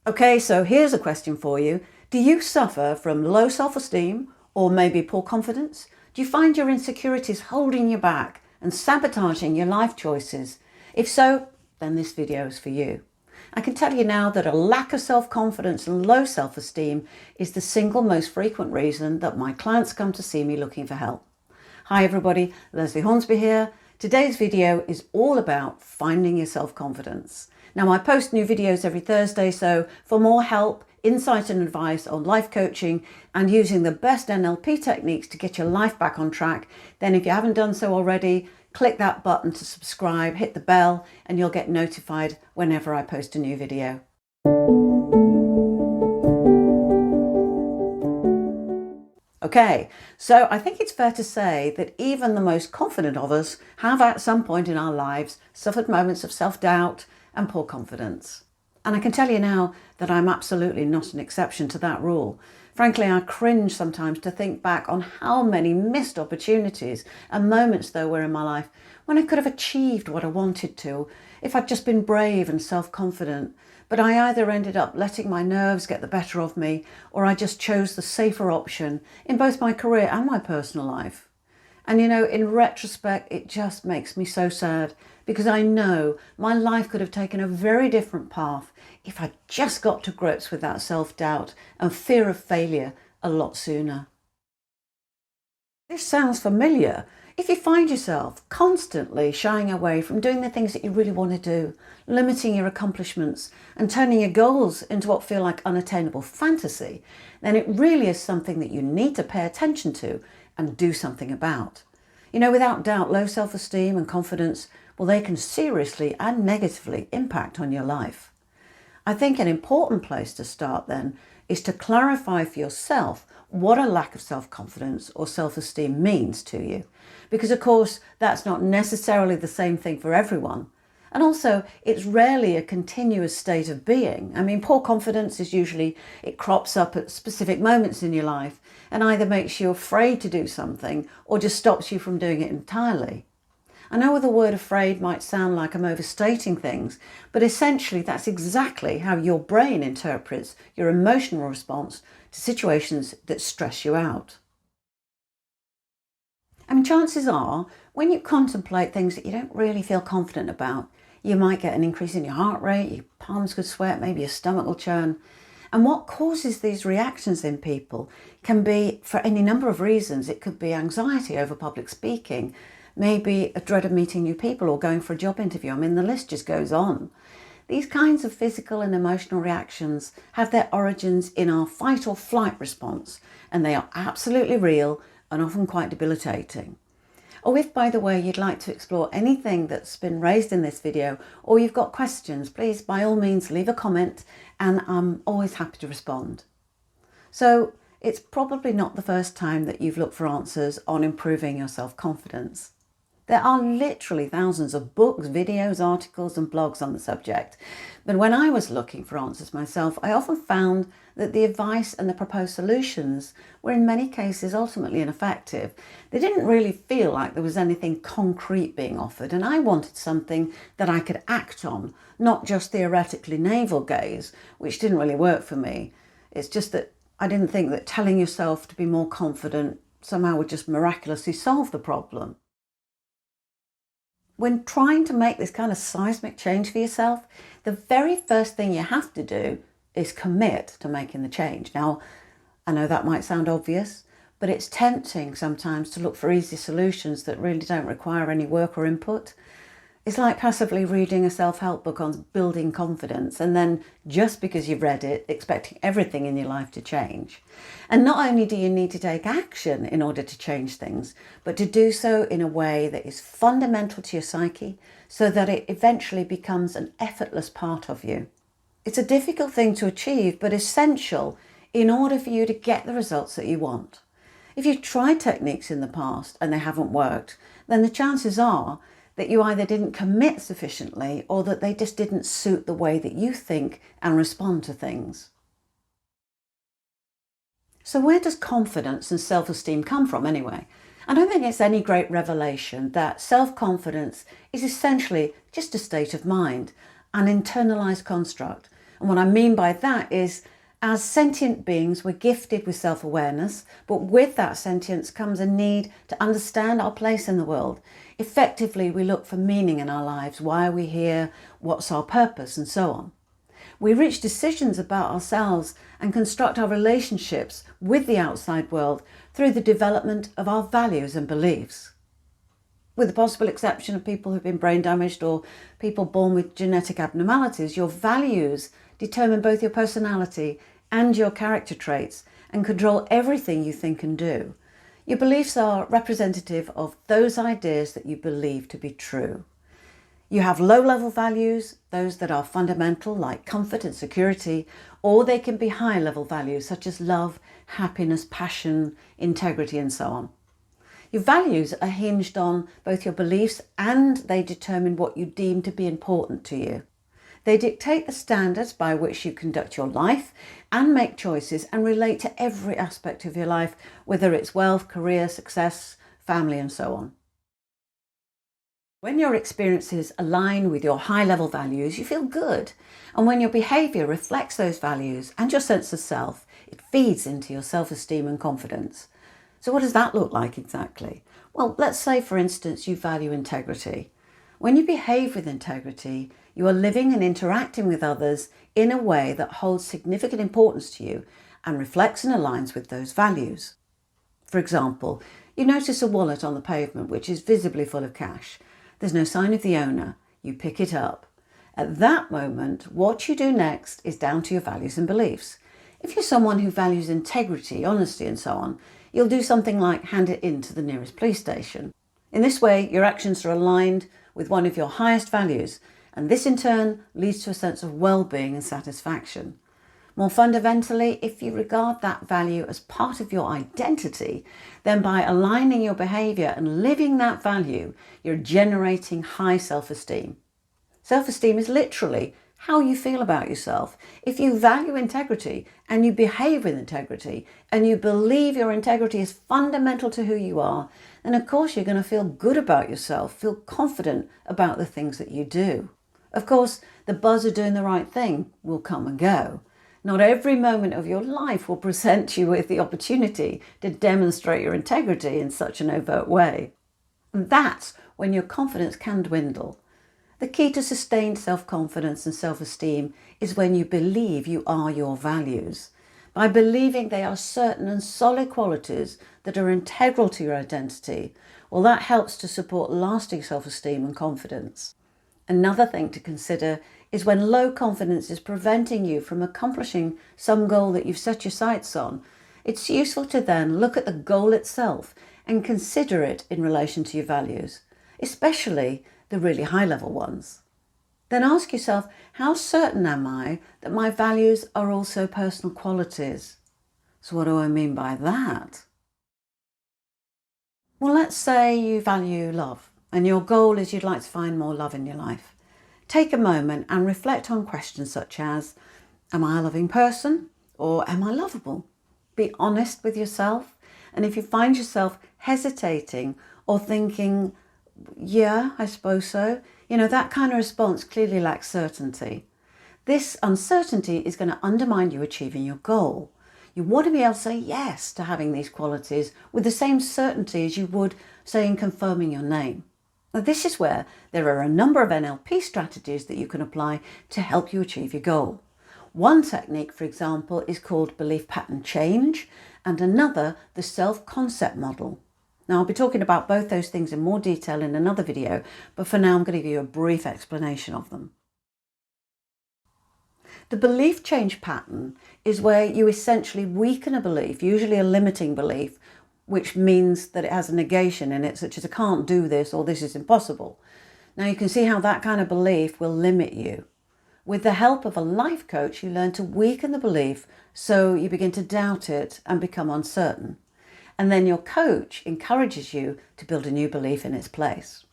Okay, so here's a question for you. Do you suffer from low self-esteem or maybe poor confidence? Do you find your insecurities holding you back and sabotaging your life choices? If so, then this video is for you. I can tell you now that a lack of self-confidence and low self-esteem is the single most frequent reason that my clients come to see me looking for help. Hi everybody, Lesley Hornsby here. Today's video is all about finding your self-confidence. Now I post new videos every Thursday, so for more help, insight and advice on life coaching and using the best NLP techniques to get your life back on track, then if you haven't done so already, click that button to subscribe, hit the bell, and you'll get notified whenever I post a new video. Okay, so I think it's fair to say that even the most confident of us have at some point in our lives suffered moments of self-doubt and poor confidence. And I can tell you now that I'm absolutely not an exception to that rule. Frankly, I cringe sometimes to think back on how many missed opportunities and moments there were in my life when I could have achieved what I wanted to if I'd just been brave and self-confident. But I either ended up letting my nerves get the better of me, or I just chose the safer option in both my career and my personal life. And you know, in retrospect, it just makes me so sad because I know my life could have taken a very different path if I just got to grips with that self-doubt and fear of failure a lot sooner. This sounds familiar. If you find yourself constantly shying away from doing the things that you really want to do, limiting your accomplishments and turning your goals into what feel like unattainable fantasy, then it really is something that you need to pay attention to and do something about. You know, without doubt, low self-esteem and confidence, well, they can seriously and negatively impact on your life. I think an important place to start then is to clarify for yourself what a lack of self-confidence or self-esteem means to you. Because of course, that's not necessarily the same thing for everyone. And also, it's rarely a continuous state of being. I mean, poor confidence is usually, it crops up at specific moments in your life and either makes you afraid to do something or just stops you from doing it entirely. I know the word afraid might sound like I'm overstating things, but essentially that's exactly how your brain interprets your emotional response to situations that stress you out. I mean, chances are, when you contemplate things that you don't really feel confident about, you might get an increase in your heart rate, your palms could sweat, maybe your stomach will churn. And what causes these reactions in people can be for any number of reasons. It could be anxiety over public speaking, maybe a dread of meeting new people or going for a job interview. I mean, the list just goes on. These kinds of physical and emotional reactions have their origins in our fight or flight response, and they are absolutely real and often quite debilitating. Or if, by the way, you'd like to explore anything that's been raised in this video, or you've got questions, please, by all means, leave a comment and I'm always happy to respond. So it's probably not the first time that you've looked for answers on improving your self-confidence. There are literally thousands of books, videos, articles and blogs on the subject. But when I was looking for answers myself, I often found that the advice and the proposed solutions were in many cases ultimately ineffective. They didn't really feel like there was anything concrete being offered, and I wanted something that I could act on, not just theoretically navel gaze, which didn't really work for me. It's just that I didn't think that telling yourself to be more confident somehow would just miraculously solve the problem. When trying to make this kind of seismic change for yourself, the very first thing you have to do is commit to making the change. Now, I know that might sound obvious, but it's tempting sometimes to look for easy solutions that really don't require any work or input. It's like passively reading a self-help book on building confidence and then, just because you've read it, expecting everything in your life to change. And not only do you need to take action in order to change things, but to do so in a way that is fundamental to your psyche so that it eventually becomes an effortless part of you. It's a difficult thing to achieve, but essential in order for you to get the results that you want. If you've tried techniques in the past and they haven't worked, then the chances are that you either didn't commit sufficiently or that they just didn't suit the way that you think and respond to things. So where does confidence and self-esteem come from anyway? I don't think it's any great revelation that self-confidence is essentially just a state of mind, an internalized construct, And what I mean by that is, as sentient beings, we're gifted with self-awareness, but with that sentience comes a need to understand our place in the world. Effectively, we look for meaning in our lives. Why are we here? What's our purpose? And so on. We reach decisions about ourselves and construct our relationships with the outside world through the development of our values and beliefs. With the possible exception of people who've been brain damaged or people born with genetic abnormalities, your values determine both your personality and your character traits and control everything you think and do. Your beliefs are representative of those ideas that you believe to be true. You have low-level values, those that are fundamental like comfort and security, or they can be high-level values such as love, happiness, passion, integrity, and so on. Your values are hinged on both your beliefs and they determine what you deem to be important to you. They dictate the standards by which you conduct your life and make choices and relate to every aspect of your life, whether it's wealth, career, success, family, and so on. When your experiences align with your high-level values, you feel good. And when your behaviour reflects those values and your sense of self, it feeds into your self-esteem and confidence. So what does that look like exactly? Well, let's say, for instance, you value integrity. When you behave with integrity, you are living and interacting with others in a way that holds significant importance to you and reflects and aligns with those values. For example, you notice a wallet on the pavement which is visibly full of cash. There's no sign of the owner. You pick it up. At that moment, what you do next is down to your values and beliefs. If you're someone who values integrity, honesty, and so on, you'll do something like hand it in to the nearest police station. In this way, your actions are aligned with one of your highest values, and this in turn leads to a sense of well-being and satisfaction. More fundamentally, if you regard that value as part of your identity, then by aligning your behaviour and living that value, you're generating high self-esteem. Self-esteem is literally how you feel about yourself. If you value integrity and you behave with integrity and you believe your integrity is fundamental to who you are, then of course you're going to feel good about yourself, feel confident about the things that you do. Of course, the buzz of doing the right thing will come and go. Not every moment of your life will present you with the opportunity to demonstrate your integrity in such an overt way. And that's when your confidence can dwindle. The key to sustained self-confidence and self-esteem is when you believe you are your values. By believing they are certain and solid qualities that are integral to your identity, well, that helps to support lasting self-esteem and confidence. Another thing to consider is when low confidence is preventing you from accomplishing some goal that you've set your sights on. It's useful to then look at the goal itself and consider it in relation to your values, especially the really high-level ones. Then ask yourself, how certain am I that my values are also personal qualities? So what do I mean by that? Well, let's say you value love and your goal is you'd like to find more love in your life. Take a moment and reflect on questions such as, am I a loving person or am I lovable? Be honest with yourself, and if you find yourself hesitating or thinking, yeah, I suppose so, that kind of response clearly lacks certainty. This uncertainty is going to undermine you achieving your goal. You want to be able to say yes to having these qualities with the same certainty as you would, say, in confirming your name. Now, this is where there are a number of NLP strategies that you can apply to help you achieve your goal. One technique, for example, is called belief pattern change, and another, the self-concept model. Now, I'll be talking about both those things in more detail in another video, but for now I'm going to give you a brief explanation of them. The belief change pattern is where you essentially weaken a belief, usually a limiting belief, which means that it has a negation in it, such as I can't do this or this is impossible. Now, you can see how that kind of belief will limit you. With the help of a life coach, you learn to weaken the belief so you begin to doubt it and become uncertain. And then your coach encourages you to build a new belief in its place.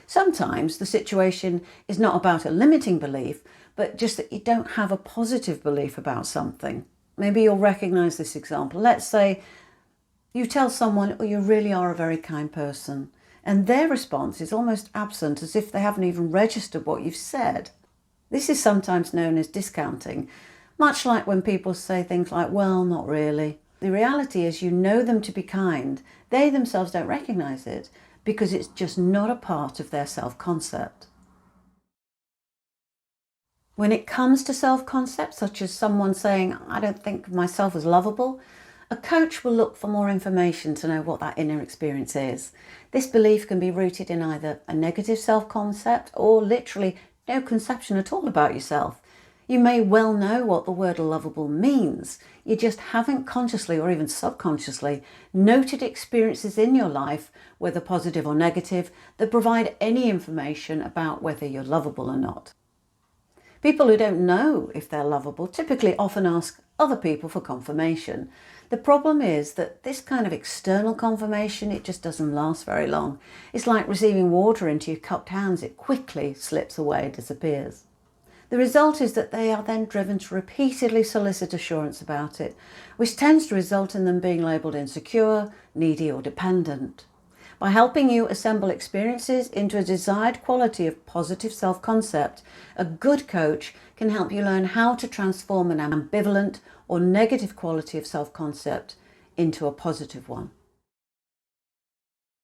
Sometimes the situation is not about a limiting belief, but just that you don't have a positive belief about something. Maybe you'll recognize this example. Let's say you tell someone, oh, you really are a very kind person, and their response is almost absent, as if they haven't even registered what you've said. This is sometimes known as discounting, much like when people say things like, well, not really. The reality is you know them to be kind. They themselves don't recognise it because it's just not a part of their self-concept. When it comes to self-concept, such as someone saying, I don't think of myself as lovable, a coach will look for more information to know what that inner experience is. This belief can be rooted in either a negative self-concept or literally no conception at all about yourself. You may well know what the word lovable means. You just haven't consciously or even subconsciously noted experiences in your life, whether positive or negative, that provide any information about whether you're lovable or not. People who don't know if they're lovable typically often ask other people for confirmation. The problem is that this kind of external confirmation, it just doesn't last very long. It's like receiving water into your cupped hands. It quickly slips away, disappears. The result is that they are then driven to repeatedly solicit assurance about it, which tends to result in them being labelled insecure, needy or dependent. By helping you assemble experiences into a desired quality of positive self-concept, a good coach can help you learn how to transform an ambivalent or negative quality of self-concept into a positive one.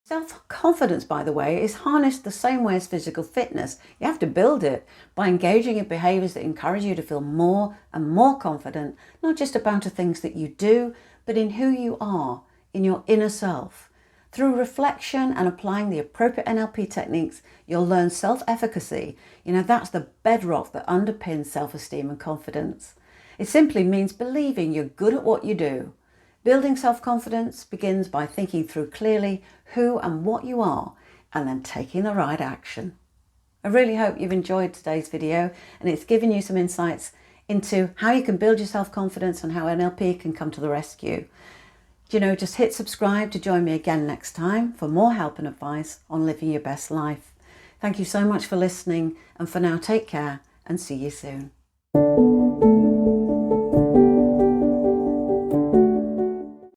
Self-confidence, by the way, is harnessed the same way as physical fitness. You have to build it by engaging in behaviours that encourage you to feel more and more confident, not just about the things that you do, but in who you are, in your inner self. Through reflection and applying the appropriate NLP techniques, you'll learn self-efficacy. That's the bedrock that underpins self-esteem and confidence. It simply means believing you're good at what you do. Building self-confidence begins by thinking through clearly who and what you are, and then taking the right action. I really hope you've enjoyed today's video and it's given you some insights into how you can build your self-confidence and how NLP can come to the rescue. Just hit subscribe to join me again next time for more help and advice on living your best life. Thank you so much for listening, and for now, take care and see you soon.